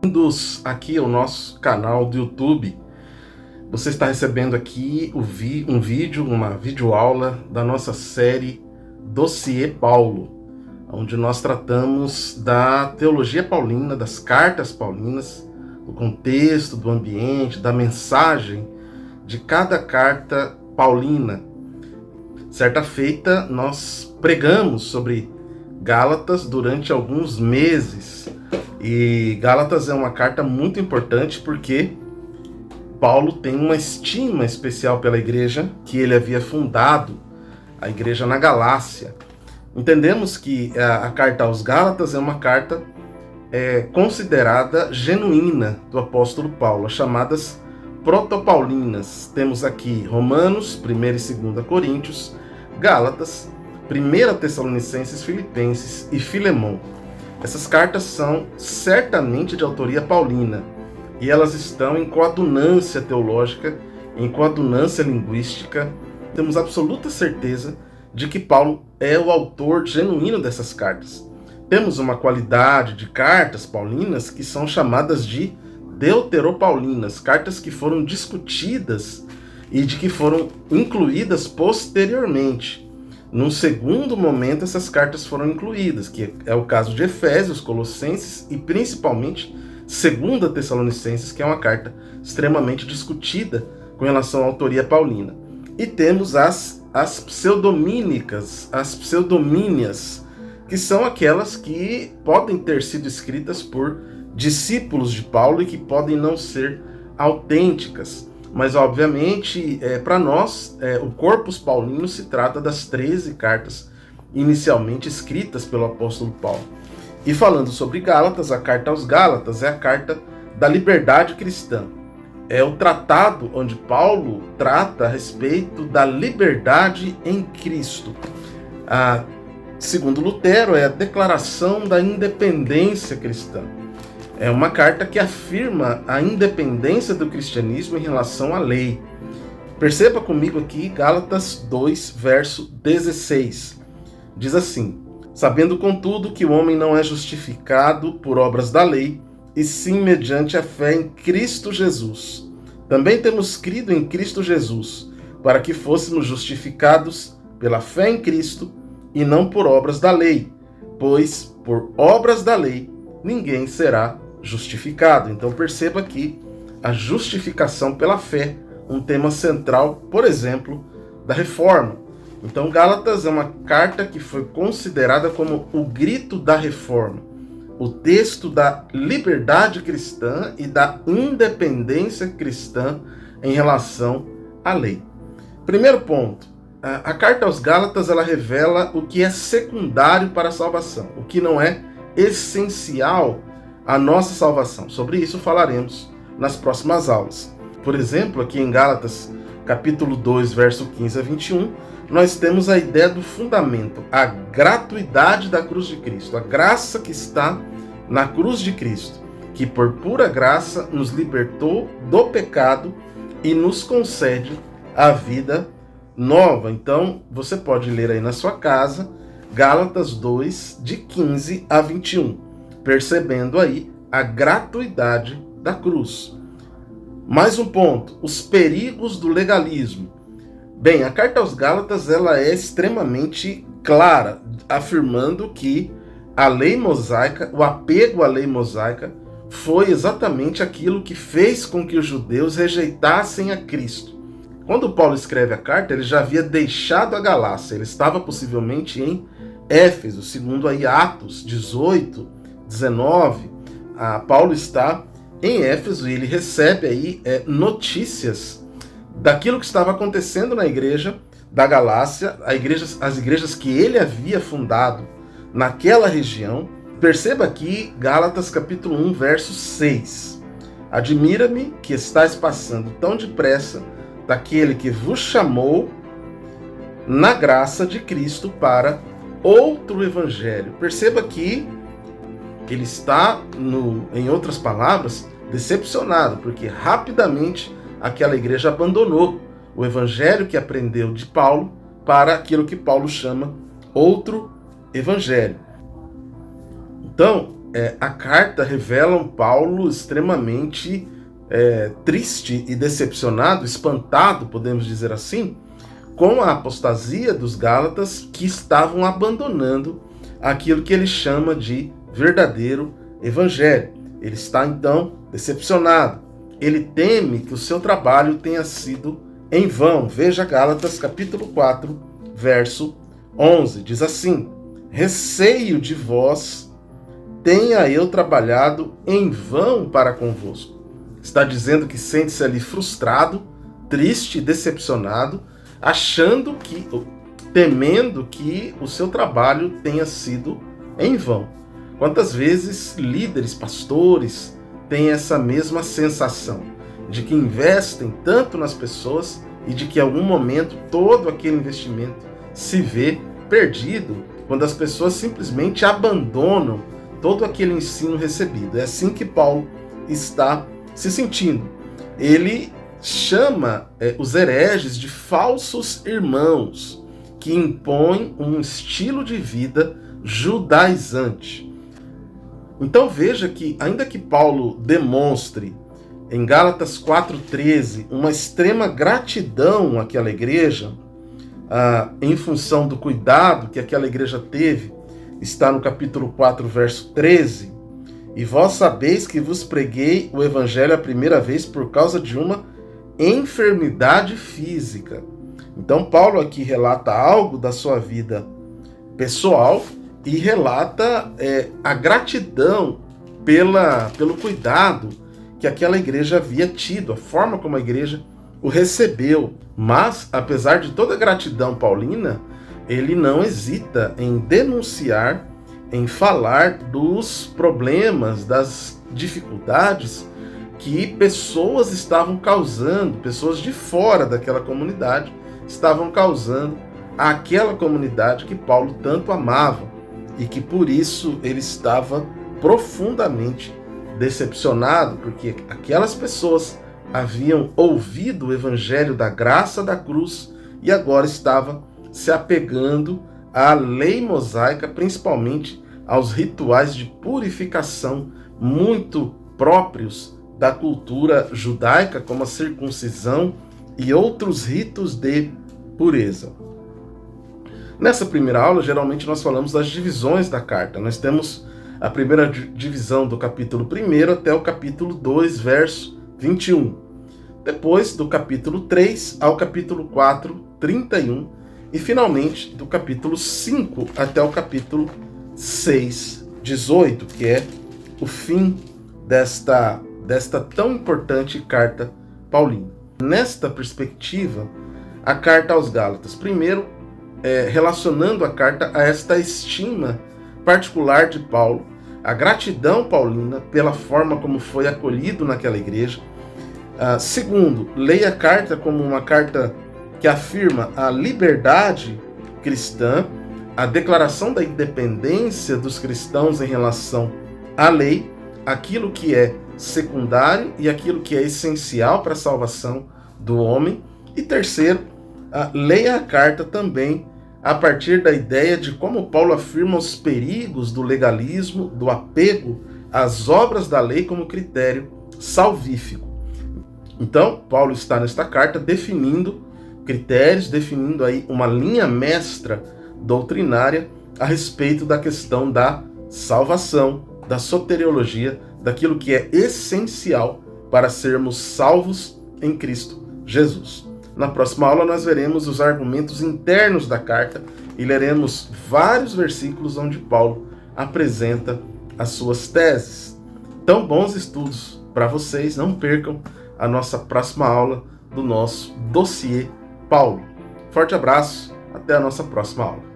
Bem-vindos aqui ao nosso canal do YouTube. Você está recebendo aqui um vídeo, uma videoaula da nossa série Dossiê Paulo, onde nós tratamos da teologia paulina, das cartas paulinas, do contexto, do ambiente, da mensagem de cada carta paulina. Certa feita, nós pregamos sobre Gálatas durante alguns meses. E Gálatas é uma carta muito importante porque Paulo tem uma estima especial pela igreja que ele havia fundado, a igreja na Galácia. Entendemos que a carta aos Gálatas é uma carta considerada genuína do apóstolo Paulo, as chamadas protopaulinas. Temos aqui Romanos, 1 e 2 Coríntios, Gálatas, 1 Tessalonicenses, Filipenses e Filemão. Essas cartas são certamente de autoria paulina e elas estão em coadunância teológica, em coadunância linguística. Temos absoluta certeza de que Paulo é o autor genuíno dessas cartas. Temos uma qualidade de cartas paulinas que são chamadas de deuteropaulinas, cartas que foram discutidas e de que foram incluídas posteriormente. Num segundo momento, essas cartas foram incluídas, que é o caso de Efésios, Colossenses e principalmente 2 Tessalonicenses, que é uma carta extremamente discutida com relação à autoria paulina. E temos as pseudomínicas, as pseudomínias, que são aquelas que podem ter sido escritas por discípulos de Paulo e que podem não ser autênticas. Mas, obviamente, para nós, o corpus paulino se trata das 13 cartas inicialmente escritas pelo apóstolo Paulo. E falando sobre Gálatas, a carta aos Gálatas é a carta da liberdade cristã. É o tratado onde Paulo trata a respeito da liberdade em Cristo. Segundo Lutero, é a declaração da independência cristã. É uma carta que afirma a independência do cristianismo em relação à lei. Perceba comigo aqui Gálatas 2, verso 16. Diz assim: sabendo contudo que o homem não é justificado por obras da lei, e sim mediante a fé em Cristo Jesus. Também temos crido em Cristo Jesus, para que fôssemos justificados pela fé em Cristo, e não por obras da lei, pois por obras da lei ninguém será justificado. Então perceba aqui a justificação pela fé, um tema central, por exemplo, da reforma. Então Gálatas é uma carta que foi considerada como o grito da reforma, o texto da liberdade cristã e da independência cristã em relação à lei. Primeiro ponto, a carta aos Gálatas ela revela o que é secundário para a salvação, o que não é essencial à nossa salvação. Sobre isso falaremos nas próximas aulas. Por exemplo, aqui em Gálatas, capítulo 2, verso 15 a 21, nós temos a ideia do fundamento, a gratuidade da cruz de Cristo, a graça que está na cruz de Cristo, que por pura graça nos libertou do pecado e nos concede a vida nova. Então, você pode ler aí na sua casa, Gálatas 2, de 15 a 21, percebendo aí a gratuidade da cruz. Mais um ponto, os perigos do legalismo. Bem, a carta aos Gálatas ela é extremamente clara, afirmando que a lei mosaica, o apego à lei mosaica, foi exatamente aquilo que fez com que os judeus rejeitassem a Cristo. Quando Paulo escreve a carta, ele já havia deixado a Galácia, ele estava possivelmente em Éfeso, segundo aí Atos 18, 19, Paulo está em Éfeso e ele recebe aí notícias daquilo que estava acontecendo na igreja da Galácia, as igrejas que ele havia fundado naquela região. Perceba aqui Gálatas capítulo 1, verso 6. Admira-me que estáis passando tão depressa daquele que vos chamou na graça de Cristo para outro evangelho. Perceba que ele está, em outras palavras, decepcionado, porque rapidamente aquela igreja abandonou o evangelho que aprendeu de Paulo para aquilo que Paulo chama outro evangelho. Então, a carta revela um Paulo extremamente triste e decepcionado, espantado, podemos dizer assim, com a apostasia dos Gálatas, que estavam abandonando aquilo que ele chama de verdadeiro evangelho. Ele está então decepcionado. Ele teme que o seu trabalho tenha sido em vão. Veja Gálatas capítulo 4, verso 11. Diz assim: receio de vós tenha eu trabalhado em vão para convosco. Está dizendo que sente-se ali frustrado, triste, decepcionado, temendo que o seu trabalho tenha sido em vão. Quantas vezes líderes, pastores, têm essa mesma sensação de que investem tanto nas pessoas e de que em algum momento todo aquele investimento se vê perdido quando as pessoas simplesmente abandonam todo aquele ensino recebido. É assim que Paulo está se sentindo. Ele chama os hereges de falsos irmãos que impõem um estilo de vida judaizante. Então veja que, ainda que Paulo demonstre em Gálatas 4,13 uma extrema gratidão àquela igreja, em função do cuidado que aquela igreja teve, está no capítulo 4, verso 13, e vós sabeis que vos preguei o evangelho a primeira vez por causa de uma enfermidade física. Então Paulo aqui relata algo da sua vida pessoal e relata a gratidão pelo cuidado que aquela igreja havia tido, a forma como a igreja o recebeu. Mas, apesar de toda a gratidão paulina, ele não hesita em denunciar, em falar dos problemas, das dificuldades que pessoas estavam causando, pessoas de fora daquela comunidade, estavam causando àquela comunidade que Paulo tanto amava e que por isso ele estava profundamente decepcionado, porque aquelas pessoas haviam ouvido o evangelho da graça da cruz e agora estava se apegando à lei mosaica, principalmente aos rituais de purificação muito próprios da cultura judaica, como a circuncisão e outros ritos de pureza. Nessa primeira aula, geralmente nós falamos das divisões da carta. Nós temos a primeira divisão do capítulo 1 até o capítulo 2, verso 21. Depois, do capítulo 3 ao capítulo 4, 31. E, finalmente, do capítulo 5 até o capítulo 6, 18, que é o fim desta tão importante carta paulina. Nesta perspectiva, a carta aos Gálatas, primeiro, relacionando a carta a esta estima particular de Paulo, a gratidão paulina pela forma como foi acolhido naquela igreja. Segundo, leia a carta como uma carta que afirma a liberdade cristã, a declaração da independência dos cristãos em relação à lei, aquilo que é secundário e aquilo que é essencial para a salvação do homem. E terceiro, leia a carta também a partir da ideia de como Paulo afirma os perigos do legalismo, do apego às obras da lei como critério salvífico. Então, Paulo está nesta carta definindo critérios, definindo aí uma linha mestra doutrinária a respeito da questão da salvação, da soteriologia, daquilo que é essencial para sermos salvos em Cristo Jesus. Na próxima aula nós veremos os argumentos internos da carta e leremos vários versículos onde Paulo apresenta as suas teses. Então, bons estudos para vocês, não percam a nossa próxima aula do nosso dossiê Paulo. Forte abraço, até a nossa próxima aula.